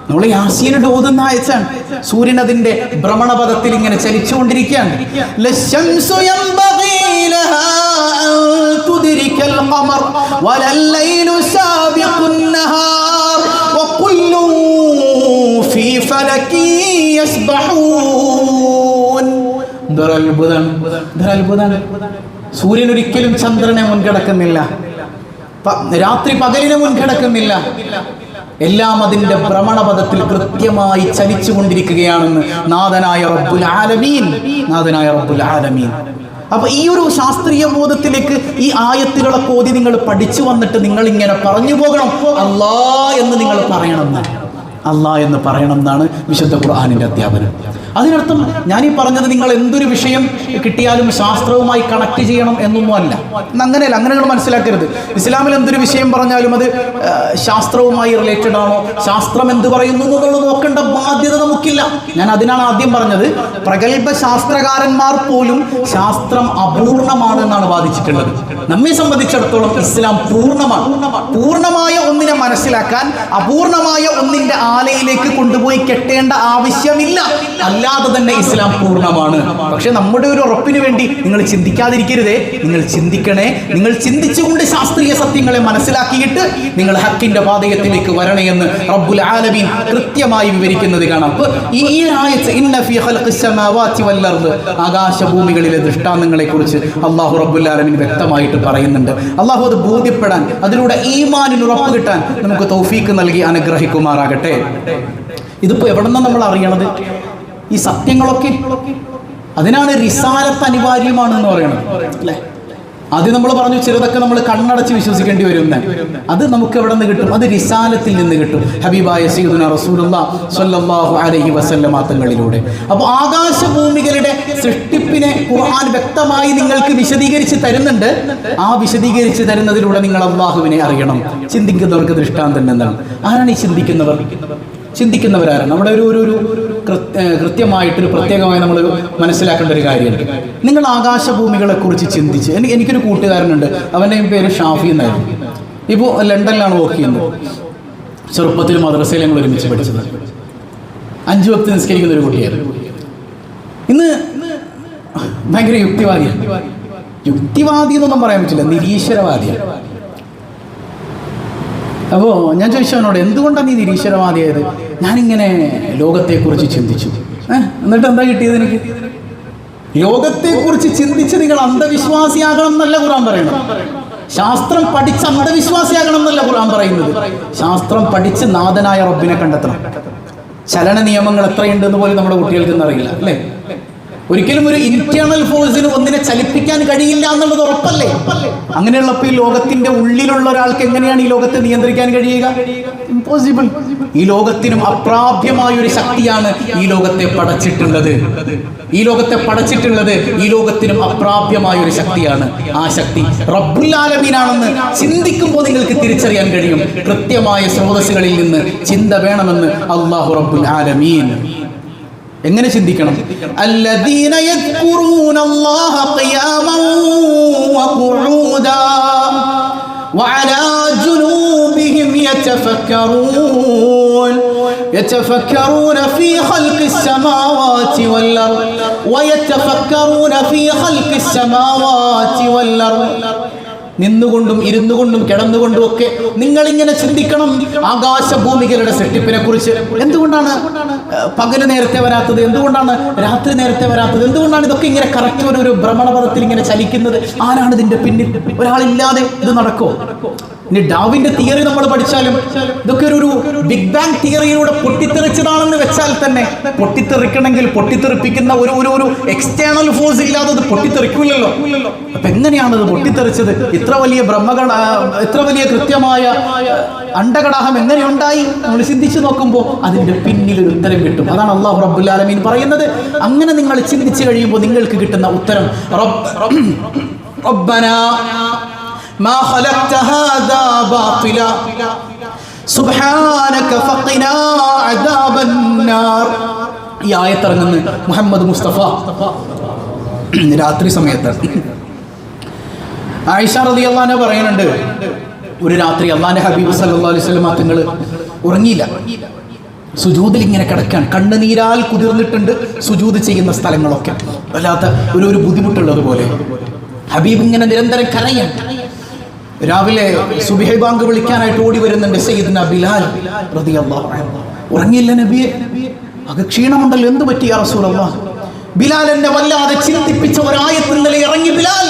നമ്മൾ യാസീനിട്ട് ഓതുന്ന ആയത്താണ്. സൂര്യൻ അതിന്റെ ഭ്രമണപഥത്തിൽ ഇങ്ങനെ ചലിച്ചുകൊണ്ടിരിക്കുകയാണ്. ലശംസു യംബഗീ ലഹാ അൻ തുദ്രികൽ ഖമർ വലല്ലൈലു സാബിഖുൻ നഹാർ വകുല്ലു ഫീ ഫലകി യസ്ബഹൂൻ. അത്ഭുതം. സൂര്യൻ ഒരിക്കലും ചന്ദ്രനെ മുൻകടക്കുന്നില്ല, രാത്രി പകലിനെ മുൻകടക്കുന്നില്ല. എല്ലാം അതിന്റെ ഭ്രമണപഥത്തിൽ കൃത്യമായി ചലിച്ചുകൊണ്ടിരിക്കുകയാണെന്ന് നാഥനായ റബ്ബുൽ ആലമീൻ. അപ്പൊ ഈ ഒരു ശാസ്ത്രീയ ബോധത്തിലേക്ക് ഈ ആയത്തുകളൊക്കെ ഓതി നിങ്ങൾ പഠിച്ചു വന്നിട്ട് നിങ്ങൾ ഇങ്ങനെ പറഞ്ഞു പോകണം, അല്ലാഹ് എന്ന് നിങ്ങൾ പറയണം എന്നാണ് വിശുദ്ധ ഖുർആനിന്റെ അധ്യാപനം. അതിനർത്ഥം ഞാനീ പറഞ്ഞത് നിങ്ങൾ എന്തൊരു വിഷയം കിട്ടിയാലും ശാസ്ത്രവുമായി കണക്ട് ചെയ്യണം എന്നൊന്നും അല്ല. അങ്ങനെയല്ല, അങ്ങനെ നിങ്ങൾ മനസ്സിലാക്കരുത്. ഇസ്ലാമിൽ എന്തൊരു വിഷയം പറഞ്ഞാലും അത് ശാസ്ത്രവുമായി റിലേറ്റഡ് ആണോ, ശാസ്ത്രം എന്ത് പറയുന്നു എന്നുള്ളത് നോക്കേണ്ട ബാധ്യത നമുക്കില്ല. ഞാൻ അതിനാണ് ആദ്യം പറഞ്ഞത്, പ്രഗത്ഭ ശാസ്ത്രകാരന്മാർ പോലും ശാസ്ത്രം അപൂർണമാണ് എന്നാണ് വാദിച്ചിട്ടുള്ളത്. നമ്മെ സംബന്ധിച്ചിടത്തോളം ഇസ്ലാം പൂർണ്ണമാണ്. പൂർണ്ണമായ ഒന്നിനെ മനസ്സിലാക്കാൻ അപൂർണമായ ഒന്നിന്റെ ആലയിലേക്ക് കൊണ്ടുപോയി കെട്ടേണ്ട ആവശ്യമില്ല. അല്ലാതെ തന്നെ ഇസ്ലാം പൂർണ്ണമാണ്. പക്ഷെ നമ്മുടെ ഒരു ഉറപ്പിന് വേണ്ടി നിങ്ങൾ ചിന്തിക്കാതിരിക്കരുതേ, നിങ്ങൾ ചിന്തിക്കണേ. നിങ്ങൾ ചിന്തിച്ചുകൊണ്ട് ശാസ്ത്രീയ സത്യങ്ങളെ മനസ്സിലാക്കിയിട്ട് നിങ്ങൾ ഹക്കിന്റെ പാതയത്തിലേക്ക് വരണേ എന്ന് റബ്ബുൽ ആലമീൻ കൃത്യമായി വിവരിക്കുന്നത് കാണാം. ഈ ആയത്ത് ഇന്ന ഫീ ഖൽഖിസ് സമാവാതി വൽ അർദ്, ആകാശഭൂമികളിലെ ദൃഷ്ടാന്തങ്ങളെ കുറിച്ച് അല്ലാഹു റബ്ബുൽ ആലമീൻ വ്യക്തമായിട്ട് പറയുന്നുണ്ട്. അല്ലാഹു അത് ബോധ്യപ്പെടാൻ, അതിലൂടെ ഈമാനിന് ഉറപ്പ് കിട്ടാൻ നമുക്ക് തൗഫീക്ക് നൽകി അനുഗ്രഹിക്കുമാറാകട്ടെ. ഇതിപ്പോ എവിടെ നിന്നാണ് നമ്മൾ അറിയണത് ഈ സത്യങ്ങളൊക്കെ? അതിനാണ് റിസാലത്ത് അനിവാര്യമാണെന്ന് പറയുന്നത്, അല്ലേ? ആദ്യം നമ്മൾ പറഞ്ഞു ചിലതൊക്കെ നമ്മൾ കണ്ണടച്ച് വിശ്വസിക്കേണ്ടി വരും. അത് നമുക്ക് എവിടെ നിന്ന് കിട്ടും? അത് റിസാലത്തിൽ നിന്ന് കിട്ടും, ഹബീബായ സയ്യിദുനാ റസൂലുള്ളാഹി സ്വല്ലല്ലാഹു അലൈഹി വസല്ലമ തങ്ങളിലൂടെ. അപ്പോൾ ആകാശഭൂമികളുടെ സൃഷ്ടിപ്പിനെ ഖുർആൻ വ്യക്തമായി നിങ്ങൾക്ക് വിശദീകരിച്ച് തരുന്നുണ്ട്. ആ വിശദീകരിച്ച് തരുന്നതിലൂടെ നിങ്ങൾ അല്ലാഹുവിനെ അറിയണം. ചിന്തിക്കുന്നവർക്ക് ദൃഷ്ടാന്തം എന്താണ്? ആരാണ് ഈ ചിന്തിക്കുന്നവരാരാണ്? നമ്മുടെ ഒരു കൃത്യമായിട്ടൊരു പ്രത്യേകമായി നമ്മൾ മനസ്സിലാക്കേണ്ട ഒരു കാര്യമുണ്ട്. നിങ്ങൾ ആകാശഭൂമികളെ കുറിച്ച് ചിന്തിച്ച്, എനിക്കൊരു കൂട്ടുകാരനുണ്ട്, അവൻ്റെ പേര് ഷാഫി എന്നായിരുന്നു. ഇപ്പോൾ ലണ്ടനിലാണ് വർക്ക് ചെയ്യുന്നത്. ചെറുപ്പത്തിൽ മദ്രസയിൽ ഞങ്ങൾ ഒരുമിച്ച് പഠിച്ചത്. 5 വക്ത് നിസ്കരിക്കുന്ന ഒരു കുട്ടിയായിരുന്നു. ഇന്ന് ഭയങ്കര യുക്തിവാദി എന്നൊന്നും പറയാൻ പറ്റില്ല, നിരീശ്വരവാദിയാണ്. അപ്പോൾ ഞാൻ ചോദിച്ചു അവനോട്, എന്തുകൊണ്ടാണ് നീ നിരീശ്വരവാദിയായത്? ഞാനിങ്ങനെ ലോകത്തെക്കുറിച്ച് ചിന്തിച്ചു. എന്നിട്ട് എന്താ കിട്ടിയത്? എനിക്ക് ലോകത്തെക്കുറിച്ച് ചിന്തിച്ച് നിങ്ങൾ അന്ധവിശ്വാസിയാകണം എന്നല്ല ഖുർആൻ പറയുന്നത്. ശാസ്ത്രം പഠിച്ച് അന്ധവിശ്വാസിയാകണം എന്നല്ല ഖുർആൻ പറയുന്നത്. ശാസ്ത്രം പഠിച്ച് നാഥനായ റബ്ബിനെ കണ്ടെത്തണം. ചലന നിയമങ്ങൾ എത്രയുണ്ടെന്ന് പോലും നമ്മുടെ കുട്ടികൾക്കൊന്നും അറിയില്ല, അല്ലേ? ഒരിക്കലും ഒരു ഇന്റേണൽ ഫോഴ്സിന് ഒന്നിനെ ചലിപ്പിക്കാൻ കഴിയില്ല എന്നുള്ളത് ഉറപ്പല്ലേ? അങ്ങനെയുള്ളപ്പോൾ ഈ ലോകത്തിന്റെ ഉള്ളിലുള്ള ഒരാൾക്ക് എങ്ങനെയാണ് ഈ ലോകത്തെ നിയന്ത്രിക്കാൻ കഴിയുക? ഇമ്പോസിബിൾ. ഈ ലോകത്തിനും അപ്രാപ്യമായ ഒരു ശക്തിയാണ് ഈ ലോകത്തെ പടച്ചിട്ടുള്ളത്. ഈ ലോകത്തിനും അപ്രാപ്യമായ ഒരു ശക്തിയാണ്. ആ ശക്തി റബ്ബുൽ ആലമീനാണെന്ന് ചിന്തിക്കുമ്പോൾ നിങ്ങൾക്ക് തിരിച്ചറിയാൻ കഴിയും. കൃത്യമായ സ്രോതസ്സുകളിൽ നിന്ന് ചിന്ത വേണമെന്ന് അല്ലാഹു റബ്ബുൽ ആലമീൻ. എങ്ങനെ ചിന്തിക്കണം? അല്ലദീന യദ്കുറൂനല്ലാഹ ഖിയാമൻ വഖുഊദാ വഅലാ ജുനൂബിഹിം يتفكرون في خلق السماوات والأرض ويتفكرون في خلق السماوات والأرض. നിന്നുകൊണ്ടും ഇരുന്നുകൊണ്ടും കിടന്നുകൊണ്ടും ഒക്കെ നിങ്ങളിങ്ങനെ ചിന്തിക്കണം ആകാശഭൂമികളുടെ സെട്ടിപ്പിനെ കുറിച്ച്. എന്തുകൊണ്ടാണ് പകല് നേരത്തെ വരാത്തത്? എന്തുകൊണ്ടാണ് രാത്രി നേരത്തെ വരാത്തത്? എന്തുകൊണ്ടാണ് ഇതൊക്കെ ഇങ്ങനെ കറക്റ്റ് ഒരു ഭ്രമണപഥത്തിൽ ഇങ്ങനെ ചലിക്കുന്നത്? ആരാണ് ഇതിന്റെ പിന്നിൽ? ഒരാളില്ലാതെ ഇത് നടക്കോ? ഇനി ഡാർവിന്റെ തിയറി നമ്മൾ പഠിച്ചാലും ഇതൊക്കെ ഒരു ബിഗ് ബാങ് തിയറിയിലൂടെ പൊട്ടിത്തെറിച്ചതാണെന്ന് വെച്ചാൽ തന്നെ പൊട്ടിത്തെറിക്കണമെങ്കിൽ പൊട്ടിത്തെറിപ്പിക്കുന്ന ഒരു എക്സ്റ്റേണൽ ഫോഴ്സ് ഇല്ലാതെ അത് പൊട്ടിത്തെറിക്കില്ലല്ലോ. അപ്പൊ എങ്ങനെയാണ് ഇത് പൊട്ടിത്തെറിച്ചത്? ഇത്ര വലിയ കൃത്യമായ അണ്ടകടാഹം എങ്ങനെ ഉണ്ടായി? നമ്മൾ ചിന്തിച്ചു നോക്കുമ്പോൾ അതിന്റെ പിന്നിൽ ഒരു ഉത്തരം കിട്ടും. അതാണ് അല്ലാഹു റബ്ബുൽ ആലമീൻ പറയുന്നത്. അങ്ങനെ നിങ്ങൾ ചിന്തിച്ചു കഴിയുമ്പോൾ നിങ്ങൾക്ക് കിട്ടുന്ന ഉത്തരം റബ്ബനാ മാ ഖലഖ്ത ഹാദാ ബാതില സുബ്ഹാനക ഫഖിനാ അദാബൻ നാർ. ഈ ആയത്ത് ഇറങ്ങുന്നത് മുഹമ്മദ് മുസ്തഫ രാത്രി സമയത്ത്. ആയിഷ റളിയല്ലാഹു അൻഹ പറയുന്നുണ്ട്, ഒരു രാത്രി അല്ലാഹുവിന്റെ ഹബീബ് സല്ലല്ലാഹു അലൈഹി വസല്ലം തങ്ങൾ ഉറങ്ങിയില്ല. സുജൂദിൽ ഇങ്ങനെ കിടക്കാൻ, കണ്ണുനീരാൽ കുതിർന്നിട്ടുണ്ട് സുജൂദ് ചെയ്യുന്ന സ്ഥലങ്ങളൊക്കെ. വല്ലാത്ത ഒരു ബുദ്ധിമുട്ടുള്ളതുപോലെ ഹബീബ് ഇങ്ങനെ നിരന്തരം കരയാണ്. രാവിലെ സുബ്ഹി ബാങ്ക് വിളിക്കാനായിട്ട് ഓടി വരുന്നുണ്ട് സയ്യിദ്ന ബിലാൽ റളിയല്ലാഹു അൻഹു. ഉറങ്ങിയില്ല നബിയെ, ആകെ ക്ഷീണമുണ്ടല്ലോ, എന്ത് പറ്റി യാ റസൂലല്ലാഹ്? ബിലാൽ എന്നെ വല്ലാതെ ചിന്തിപ്പിച്ച ഒരായത്ത് ഇന്നലെ ഇറങ്ങി ബിലാൽ.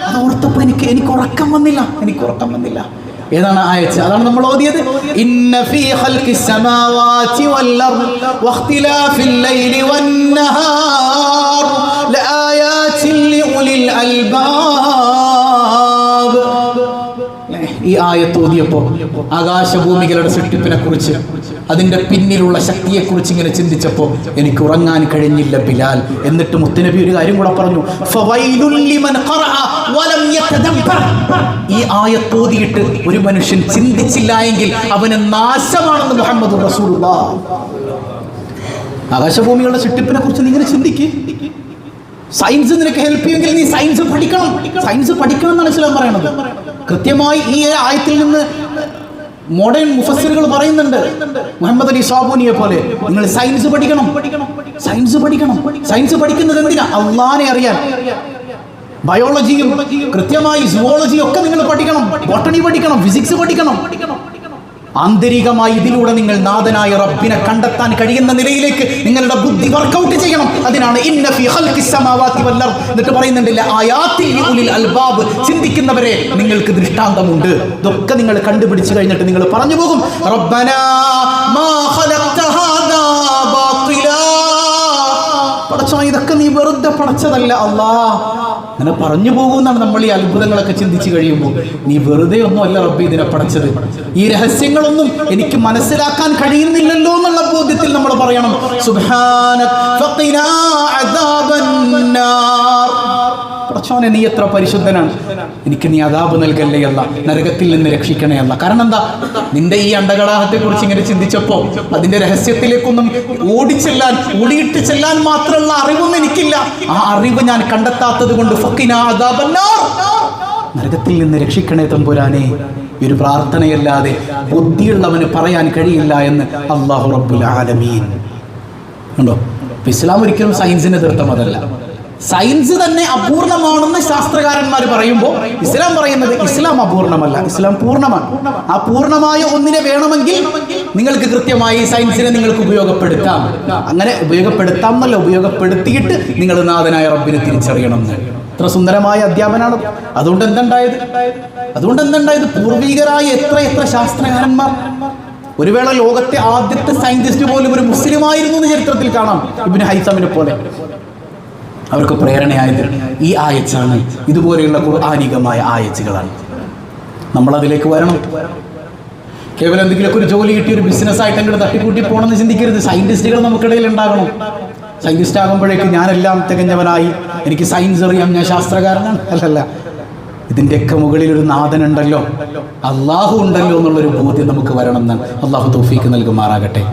അത് ഓർത്തപ്പോൾ എനിക്ക് ഉറക്കം വന്നില്ല. ഏതാണ് ആയത്ത്? അതാണ് നമ്മൾ ഓതിയത്. ഇന്ന ഫീ ഖൽഖിസ് സമാവാതി വൽ അർദ് വഖ്തിലാഫിൽ ലൈലി വൻ നഹാർ ലആയാതിൻ ലിഉലിൽ അൽബാബ്. ഈ ആയത്ത് ഓതിയപ്പോൾ ആകാശഭൂമികളുടെ സൃഷ്ടിപ്പിനെ കുറിച്ച്, അതിന്റെ പിന്നിലുള്ള ശക്തിയെക്കുറിച്ച് ഇങ്ങനെ ചിന്തിച്ചപ്പോൾ എനിക്ക് ഉറങ്ങാൻ കഴിഞ്ഞില്ല ബിലാൽ. എന്നിട്ട് മുത്തുനബി ഒരു കാര്യം കൂടെ പറഞ്ഞു, ഫവൈലുൽ ലിമൻ ഖറഅ വലം യതദബ്ബർ. ഈ ആയത്ത് ഓതിയിട്ട് ഒരു മനുഷ്യൻ ചിന്തിച്ചില്ല എങ്കിൽ അവന് നാശമാണെന്ന് മുഹമ്മദ് റസൂലുള്ളാഹ്. ആകാശഭൂമികളുടെ സൃഷ്ടിപ്പിനെ കുറിച്ച് നീ ഇങ്ങനെ ചിന്തിക്ക്. സയൻസ് നിനക്ക് ഹെൽപ്പ് ചെയ്യുമെങ്കിൽ നീ സയൻസ് പഠിക്കണം എന്നാണ് ഇസ്ലാം പറയുന്നത്. കൃത്യമായി ഈ ആയത്തിൽ നിന്ന് മോഡേൺ മുഫസ്സിറുകൾ പറയുന്നുണ്ട്, മുഹമ്മദ് അലി സാബൂനിയെ പോലെ നിങ്ങൾ സയൻസ് പഠിക്കണം. സയൻസ് പഠിക്കുന്നത് എന്തിനാ? അള്ളാനെ അറിയാൻ. ബയോളജിയും കൃത്യമായി സുവോളജിയും ഒക്കെ നിങ്ങൾ പഠിക്കണം. ബോട്ടണി പഠിക്കണം, ഫിസിക്സ് പഠിക്കണം. ആന്തരികമായി ഇതിലൂടെ നിങ്ങൾ നാഥനായ റബ്ബിനെ കണ്ടെത്താൻ കഴിയുന്ന നിലയിലേക്ക് നിങ്ങളുടെ ബുദ്ധി വർക്കൗട്ട് ചെയ്യണം. അതിനാണ് ഇന്ന ഫീ ഖൽഖിസ് സമാവാതി വൽ അർദ്. എന്നിട്ട് പറയുന്നുണ്ടല്ലോ ആയാതിൽ ലിഉലിൽ അൽബാബ്. ചിന്തിക്കുന്നവരെ നിങ്ങൾക്ക് ദൃഷ്ടാന്തമുണ്ട്. ഇതൊക്കെ നിങ്ങൾ കണ്ടുപിടിച്ചു കഴിഞ്ഞിട്ട് നിങ്ങൾ പറഞ്ഞു പോകും, റബ്ബനാ മാ ഖലഖ്ത ഹാദാ ബാതിലാ. പടച്ചോ, ഇതൊക്കെ നീ വെറുതെ പടച്ചതല്ല അല്ലാഹ്. അങ്ങനെ പറഞ്ഞു പോകുമെന്നാണ് നമ്മൾ ഈ അത്ഭുതങ്ങളൊക്കെ ചിന്തിച്ചു കഴിയുമ്പോൾ. നീ വെറുതെ ഒന്നും അല്ല റബ്ബി ഇതിനെ പടച്ചത്. ഈ രഹസ്യങ്ങളൊന്നും എനിക്ക് മനസ്സിലാക്കാൻ കഴിയുന്നില്ലല്ലോ എന്നുള്ള ബോധ്യത്തിൽ നമ്മൾ പറയണം, സുബ്ഹാനക ഫഖിനാ അദാബൻ നാർ. പടച്ചോനെ, നീ എത്ര പരിശുദ്ധനാണ്, എനിക്ക് നീ അദാബ് നൽകല്ലേ അല്ല, നരകത്തിൽ നിന്ന് രക്ഷിക്കണേ അല്ല. കാരണം എന്താ? നിന്റെ ഈ അണ്ടകടാഹത്തെ കുറിച്ച് ഇങ്ങനെ ചിന്തിച്ചപ്പോ അതിന്റെ രഹസ്യത്തിലേക്കൊന്നും ഓടിയിട്ട് ചെല്ലാൻ മാത്രമുള്ള അറിവൊന്നും എനിക്കില്ല. ആ അറിവ് ഞാൻ കണ്ടെത്താത്തത് കൊണ്ട് ഫഖിനാ അദാബൻ നാർ, നരകത്തിൽ നിന്ന് രക്ഷിക്കണേ തമ്പുരാനെ. ഈ ഒരു പ്രാർത്ഥനയല്ലാതെ ബുദ്ധിയുള്ളവന് പറയാൻ കഴിയില്ല എന്ന് അല്ലാഹു റബ്ബുൽ ആലമീൻ. ഉണ്ടോ? ഇസ്ലാം ഒരിക്കലും സയൻസിനെ എതിർത്ത മതമല്ല. സയൻസ് തന്നെ അപൂർണമാണെന്ന് ശാസ്ത്രകാരന്മാർ പറയുമ്പോൾ ഇസ്ലാം പറയുന്നത് ഇസ്ലാം അപൂർണമല്ല, ഇസ്ലാം പൂർണ്ണമാണ്. ആ പൂർണ്ണമായ ഒന്നിനെ വേണമെങ്കിൽ നിങ്ങൾക്ക് കൃത്യമായി സയൻസിനെ നിങ്ങൾക്ക് ഉപയോഗപ്പെടുത്താം. അങ്ങനെ ഉപയോഗപ്പെടുത്താം എന്നല്ല, ഉപയോഗപ്പെടുത്തിയിട്ട് നിങ്ങൾ നാഥനായ റബ്ബിനെ തിരിച്ചറിയണം. എത്ര സുന്ദരമായ അധ്യാപനാണ്. അതുകൊണ്ട് എന്തുണ്ടായത്? പൂർവികരായ എത്ര ശാസ്ത്രകാരന്മാർ. ഒരു വേള ലോകത്തെ ആദ്യത്തെ സയന്റിസ്റ്റ് പോലും ഒരു മുസ്ലിം ആയിരുന്നു എന്ന് ചരിത്രത്തിൽ കാണാം, ഇബ്നു ഹൈസമിനെ പോലെ. അവർക്ക് പ്രേരണയായത് ഈ ആയത്താണ്. ഇതുപോലെയുള്ള ഖുർആനികമായ ആയത്തുകളാണ്. നമ്മളതിലേക്ക് വരണം. കേവലം എന്തെങ്കിലുമൊക്കെ ഒരു ജോലി കിട്ടി ഒരു ബിസിനസ്സായിട്ട് അങ്ങോട്ട് തട്ടിക്കൂട്ടി പോകണമെന്ന് ചിന്തിക്കരുത്. സയൻറ്റിസ്റ്റുകൾ നമുക്കിടയിൽ ഉണ്ടാകണം. സയൻറ്റിസ്റ്റ് ആകുമ്പോഴേക്ക് ഞാനെല്ലാം തികഞ്ഞവനായി, എനിക്ക് സയൻസ് അറിയാം, ഞാൻ ശാസ്ത്രകാരനാണ്. അല്ലല്ല, ഇതിൻ്റെയൊക്കെ മുകളിൽ ഒരു നാഥനുണ്ടല്ലോ, അള്ളാഹു ഉണ്ടല്ലോ എന്നുള്ളൊരു ബോധ്യം നമുക്ക് വരണം എന്നാണ്. അള്ളാഹു തൗഫീക്ക് നൽകുമാറാകട്ടെ.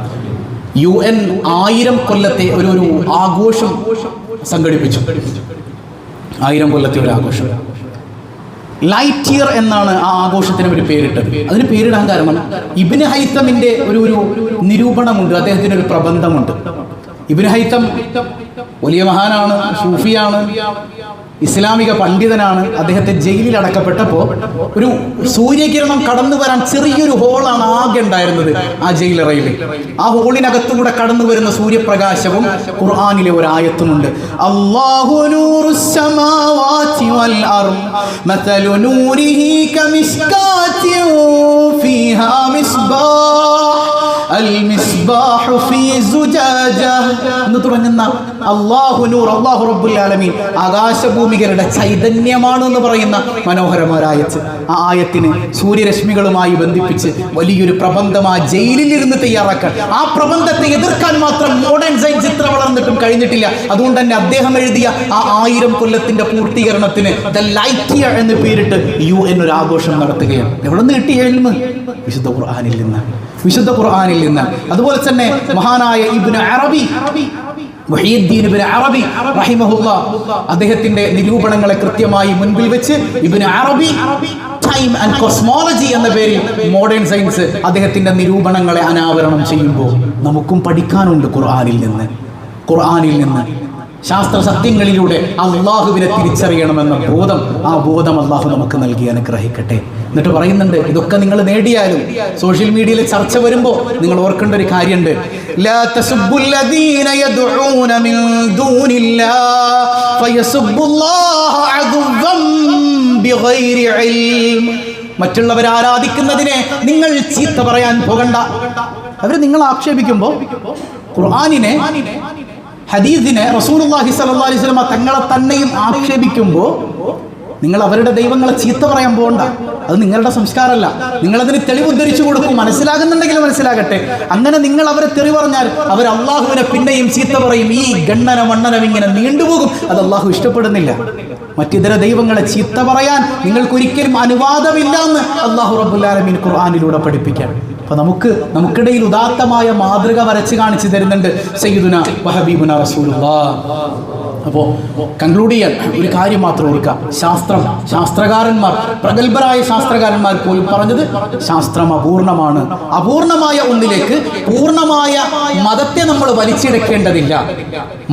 UN 1000 കൊല്ലത്തെ ഒരു ആഘോഷം സംഘടിപ്പിച്ചു. 1000 കൊല്ലത്തെ ഒരു ആഘോഷം. ലൈറ്റ് ഇയർ എന്നാണ് ആ ആഘോഷത്തിന് ഒരു പേരിട്ടത്. അതിന് പേരിടാൻ കാരണം ഇബ്നു ഹൈത്തമിൻ്റെ ഒരു നിരൂപണമുണ്ട്, അദ്ദേഹത്തിന് ഒരു പ്രബന്ധമുണ്ട്. ഇബ്നു ഹൈത്തം വലിയ മഹാനാണ്, സൂഫിയാണ്, ഇസ്ലാമിക പണ്ഡിതനാണ്. അദ്ദേഹത്തെ ജയിലിൽ അടക്കപ്പെട്ടപ്പോൾ ഒരു സൂര്യകിരണം കടന്നു വരാൻ ചെറിയൊരു ഹോളാണ് ആകെ ഉണ്ടായിരുന്നത് ആ ജയിലറയിൽ. ആ ഹോളിനകത്തുകൂടെ കടന്നു വരുന്ന സൂര്യപ്രകാശവും ഖുർആനിലെ ഒരു ആയത്തുമുണ്ട്. അല്ലാഹു നൂറുസ് സമാവാതി വൽ അർദ് മതലു നൂരിഹി കമിസ്കാത്തിൻ ഫീഹാ മിസ്ബാഹ് ഫീ സുജാജ എന്ന് തുടങ്ങുന്ന അല്ലാഹു നൂർ, അല്ലാഹു റബ്ബുൽ ആലമീൻ ആകാശഭൂമികളുടെ ചൈതന്യമാണ് എന്ന് പറയുന്ന മനോഹരമായ ആയത്ത്. ആ ആയത്തിന് സൂര്യരശ്മികളുമായി ബന്ധിപ്പിച്ച് വലിയൊരു പ്രബന്ധം ആ ജയിലിൽ ഇരുന്ന് തയ്യാറാക്കാൻ, ആ പ്രബന്ധത്തെ എതിർക്കാൻ മാത്രം മോഡേൺ സയൻസ് ഇത്ര വളർന്നിട്ടും കഴിഞ്ഞിട്ടില്ല. അതുകൊണ്ട് തന്നെ അദ്ദേഹം എഴുതിയ ആ 1000 കൊല്ലത്തിന്റെ പൂർത്തീകരണത്തിന് ദ ലൈറ്റ് ഇയർ എന്ന് പേരിട്ട് UN ഒരു ആഘോഷം നടത്തുകയാണ്. എവിടെ നിന്ന് കിട്ടിയ ഇൽമ്? വിശുദ്ധ ഖുർആനിൽ നിന്ന്, വിശുദ്ധ ഖുർആനിൽ നിന്ന്. അതുപോലെ തന്നെ മഹാനായ ഇബ്നു അറബി, മുഹയ്യിദ്ദീൻ ഇബ്നു അറബി റഹിമഹുല്ലാഹ്, അദ്ദേഹത്തിന്റെ നിരൂപണങ്ങളെ കൃത്യമായി മുൻപിൽ വെച്ച് ഇബ്നു അറബി ടൈം ആൻഡ് കോസ്മോളജി എന്ന പേരിൽ മോഡേൺ സയൻസ് അദ്ദേഹത്തിന്റെ നിരൂപണങ്ങളെ അനാവരണം ചെയ്യുമ്പോൾ നമുക്കും പഠിക്കാനുണ്ട് ഖുർആനിൽ നിന്ന്. ഖുർആനിൽ നിന്ന് ശാസ്ത്ര സത്യങ്ങളിലൂടെ അള്ളാഹുവിനെ തിരിച്ചറിയണമെന്ന ബോധം, ആ ബോധം അള്ളാഹു നമുക്ക് നൽകി അനുഗ്രഹിക്കട്ടെ. എന്നിട്ട് പറയുന്നുണ്ട്, ഇതൊക്കെ നിങ്ങൾ നേടിയാലും സോഷ്യൽ മീഡിയയിൽ ചർച്ച വരുമ്പോൾ നിങ്ങൾ ഓർക്കേണ്ട ഒരു കാര്യമുണ്ട്. ലാ തസുബ്ബുല്ലദീന യദ്ഊന മിൻ ദൂനില്ലാഹി ഫയസുബ്ബുല്ലാഹ അദുവ്വൻ ബിഗൈരി ഇൽം. മറ്റുള്ളവർ ആരാധിക്കുന്നതിനെ നിങ്ങൾ ചീത്ത പറയാൻ പോകണ്ട. അവർ നിങ്ങൾ ആക്ഷേപിക്കുമ്പോൾ ഖുർആനിനെ, ഹദീസിനെ, റസൂലുള്ളാഹി സ്വല്ലല്ലാഹു അലൈഹി വസല്ലം തങ്ങളെ തന്നെയും ആക്ഷേപിക്കുമ്പോൾ നിങ്ങൾ അവരുടെ ദൈവങ്ങളെ ചീത്ത പറയാൻ പോകണ്ട. അത് നിങ്ങളുടെ സംസ്കാരമല്ല. നിങ്ങളതിന് തെളിവുദ്ധരിച്ചു കൊടുക്കും. മനസ്സിലാകുന്നുണ്ടെങ്കിൽ മനസ്സിലാകട്ടെ. അങ്ങനെ നിങ്ങൾ അവരെ തെറി പറഞ്ഞാൽ അവർ അള്ളാഹുവിനെ പിന്നെയും ചീത്ത പറയും. ഈ ഗണ്ണനം ഇങ്ങനെ നീണ്ടുപോകും. അത് അള്ളാഹു ഇഷ്ടപ്പെടുന്നില്ല. മറ്റിതര ദൈവങ്ങളെ ചീത്ത പറയാൻ നിങ്ങൾക്കൊരിക്കലും അനുവാദമില്ല എന്ന് അള്ളാഹു റബ്ബുൽ ആലമീൻ ഖുർആനിലൂടെ പഠിപ്പിക്കാൻ. അപ്പോൾ നമുക്കിടയിൽ ഉദാത്തമായ മാതൃക വരച്ച് കാണിച്ചു തരുന്നുണ്ട് സയ്യിദുനാ വഹബീബുനാ റസൂലുള്ളാഹ്. അപ്പോൾ കൺക്ലൂഡ് ചെയ്യാൻ ഒരു കാര്യം മാത്രം ഓർക്കുക. ശാസ്ത്രകാരന്മാർ, പ്രഗത്ഭരായ ശാസ്ത്രകാരന്മാർ പോലും പറഞ്ഞത് ശാസ്ത്രം അപൂർണമാണ്. അപൂർണമായ ഒന്നിലേക്ക് പൂർണ്ണമായ മതത്തെ നമ്മൾ വലിച്ചിഴക്കേണ്ടതില്ല.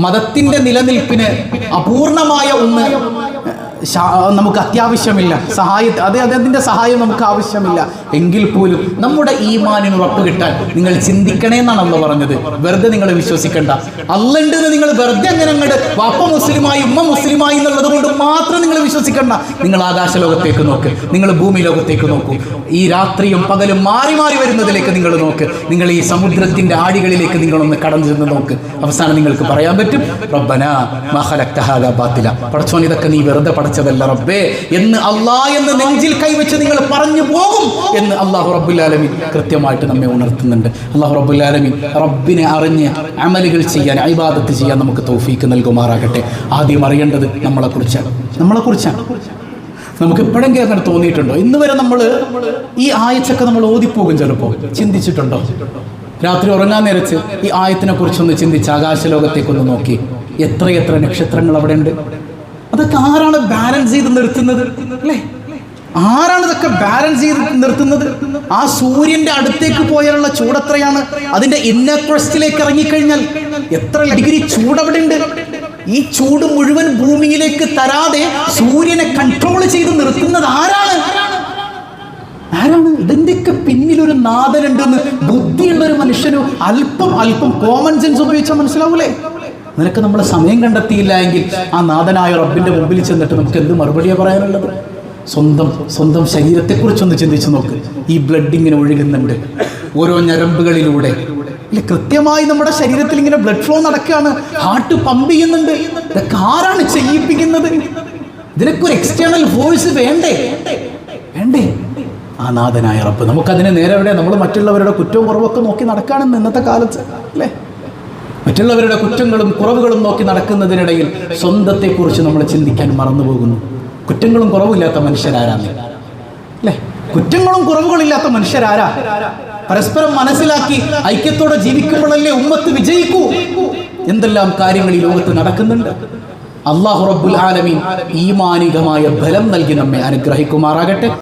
മതത്തിൻ്റെ നിലനിൽപ്പിന് അപൂർണമായ ഒന്ന് നമുക്ക് അത്യാവശ്യമില്ല. അതിൻ്റെ സഹായം നമുക്ക് ആവശ്യമില്ല. എങ്കിൽ പോലും നമ്മുടെ ഈമാനിന് ഉറപ്പ് കിട്ടാൻ നിങ്ങൾ ചിന്തിക്കണേ എന്നാണ് അള്ളാഹ് പറഞ്ഞത്. വെറുതെ നിങ്ങൾ വിശ്വസിക്കണ്ട. അള്ളാഹ് ഉണ്ടെന്ന് നിങ്ങൾ വെറുതെ അങ്ങനെ അങ്ങോട്ട് വാപ്പ മുസ്ലിമായി ഉമ്മ മുസ്ലിമായി എന്നുള്ളത് കൊണ്ട് മാത്രം നിങ്ങൾ വിശ്വസിക്കണ്ട. നിങ്ങൾ ആകാശ ലോകത്തേക്ക് നോക്ക്, നിങ്ങൾ ഭൂമി ലോകത്തേക്ക് നോക്കൂ. ഈ രാത്രിയും പകലും മാറി മാറി വരുന്നതിലേക്ക് നിങ്ങൾ നോക്ക്. നിങ്ങൾ ഈ സമുദ്രത്തിന്റെ ആടികളിലേക്ക് നിങ്ങളൊന്ന് കടന്നു ചെന്ന് നോക്ക്. അവസാനം നിങ്ങൾക്ക് പറയാൻ പറ്റും, റബ്ബനാ മാ ഖലഖ്ത ഹാദാ ബാത്തില, പടച്ചോൻ ഇതൊക്കെ നീ വെറുതെ പഠിച്ചതല്ല റബ്ബേ എന്ന് എന്ന് നെഞ്ചിൽ കൈവച്ച് നിങ്ങൾ പറഞ്ഞു പോകും എന്ന് അല്ലാഹു റബ്ബുൽ ആലമീൻ കൃത്യമായിട്ട് നമ്മെ ഉണർത്തുന്നുണ്ട്. അല്ലാഹു റബ്ബുൽ ആലമീൻ റബ്ബിനെ അറിഞ്ഞ് അമലുകൾ ചെയ്യാൻ, ഇബാദത്ത് ചെയ്യാൻ നമുക്ക് തൗഫീക്ക് നൽകുമാറാകട്ടെ. ആദ്യം അറിയേണ്ടത് നമ്മളെക്കുറിച്ചാണ്. നമുക്ക് എപ്പോഴെങ്കിലും അങ്ങനെ തോന്നിയിട്ടുണ്ടോ? ഇന്ന് വരെ നമ്മൾ ഈ ആയത്തൊക്കെ നമ്മൾ ഓതിപ്പോകും. ചിലപ്പോൾ ചിന്തിച്ചിട്ടുണ്ടോ? രാത്രി ഉറങ്ങാൻ നേരത്ത് ഈ ആയത്തിനെ കുറിച്ചൊന്ന് ചിന്തിച്ച് ആകാശലോകത്തേക്കൊന്ന് നോക്കി. എത്രയെത്ര നക്ഷത്രങ്ങൾ അവിടെ ഉണ്ട്. അതൊക്കെ ആരാണ് ബാലൻസ് ചെയ്ത് നിർത്തുന്നത്? അല്ലേ? ആരാണ് ഇതൊക്കെ ബാലൻസ് ചെയ്ത് നിർത്തുന്നത്? ആ സൂര്യന്റെ അടുത്തേക്ക് പോയാലുള്ള ചൂടെത്രയാണ്? അതിന്റെ ഇന്നർ ക്രസ്റ്റിലേക്ക് ഇറങ്ങിക്കഴിഞ്ഞാൽ എത്ര ഡിഗ്രി ചൂട് അവിടെ ഉണ്ട്? ഈ ചൂട് മുഴുവൻ ഭൂമിയിലേക്ക് തരാതെ സൂര്യനെ കൺട്രോൾ ചെയ്ത് നിർത്തുന്നത് ആരാണ്? ഇതിന്റെയൊക്കെ പിന്നിലൊരു നാഥനുണ്ടെന്ന് ബുദ്ധിയുള്ള ഒരു മനുഷ്യന് അല്പം കോമൺ സെൻസ് ഉപയോഗിച്ചാൽ മനസ്സിലാവൂലേ? നിനക്ക് നമ്മൾ സമയം കണ്ടെത്തിയില്ല എങ്കിൽ ആ നാഥനായ റബ്ബിന്റെ മുമ്പിൽ ചെന്നിട്ട് നമുക്ക് എന്ത് മറുപടിയാണ് പറയാനുള്ളത്? സ്വന്തം ശരീരത്തെക്കുറിച്ചൊന്ന് ചിന്തിച്ചു നോക്ക്. ഈ ബ്ലഡ് ഇങ്ങനെ ഒഴുകുന്നുണ്ട് ഓരോ ഞരമ്പുകളിലൂടെ. കൃത്യമായി നമ്മുടെ ശരീരത്തിൽ ഇങ്ങനെ ബ്ലഡ് ഫ്ലോ നടക്കുകയാണ്. ഹാർട്ട് പമ്പ് ചെയ്യുന്നുണ്ട്. ഇതൊക്കെ ആരാണ് ചെയ്യിപ്പിക്കുന്നത്? ഇതിനൊക്കെ ഒരു എക്സ്റ്റേണൽ ഫോഴ്സ് വേണ്ടേ? ആ നാഥനായ റബ്ബ്. നമുക്കതിന് നേരെ എവിടെ? നമ്മൾ മറ്റുള്ളവരുടെ കുറ്റവും കുറവൊക്കെ നോക്കി നടക്കാണെന്ന് ഇന്നത്തെ കാലത്ത് അല്ലേ? മറ്റുള്ളവരുടെ കുറ്റങ്ങളും കുറവുകളും നോക്കി നടക്കുന്നതിനിടയിൽ സ്വന്തത്തെക്കുറിച്ച് നമ്മൾ ചിന്തിക്കാൻ മറന്നു പോകുന്നു. കുറ്റങ്ങളും കുറവില്ലാത്ത മനുഷ്യരാരാണ് അല്ലേ? കുറ്റങ്ങളും കുറവുകളില്ലാത്ത മനുഷ്യരാരാ? പരസ്പരം മനസ്സിലാക്കി ഐക്യത്തോടെ ജീവിക്കുമ്പോഴല്ലേ ഉമ്മത്ത് വിജയിക്കൂ. എന്തെല്ലാം കാര്യങ്ങൾ ഈ ലോകത്ത് നടക്കുന്നുണ്ട്. അല്ലാഹു റബ്ബുൽ ആലമീൻ ഈമാനികമായ ബലം നൽകി നമ്മെ അനുഗ്രഹിക്കുമാറാകട്ടെ.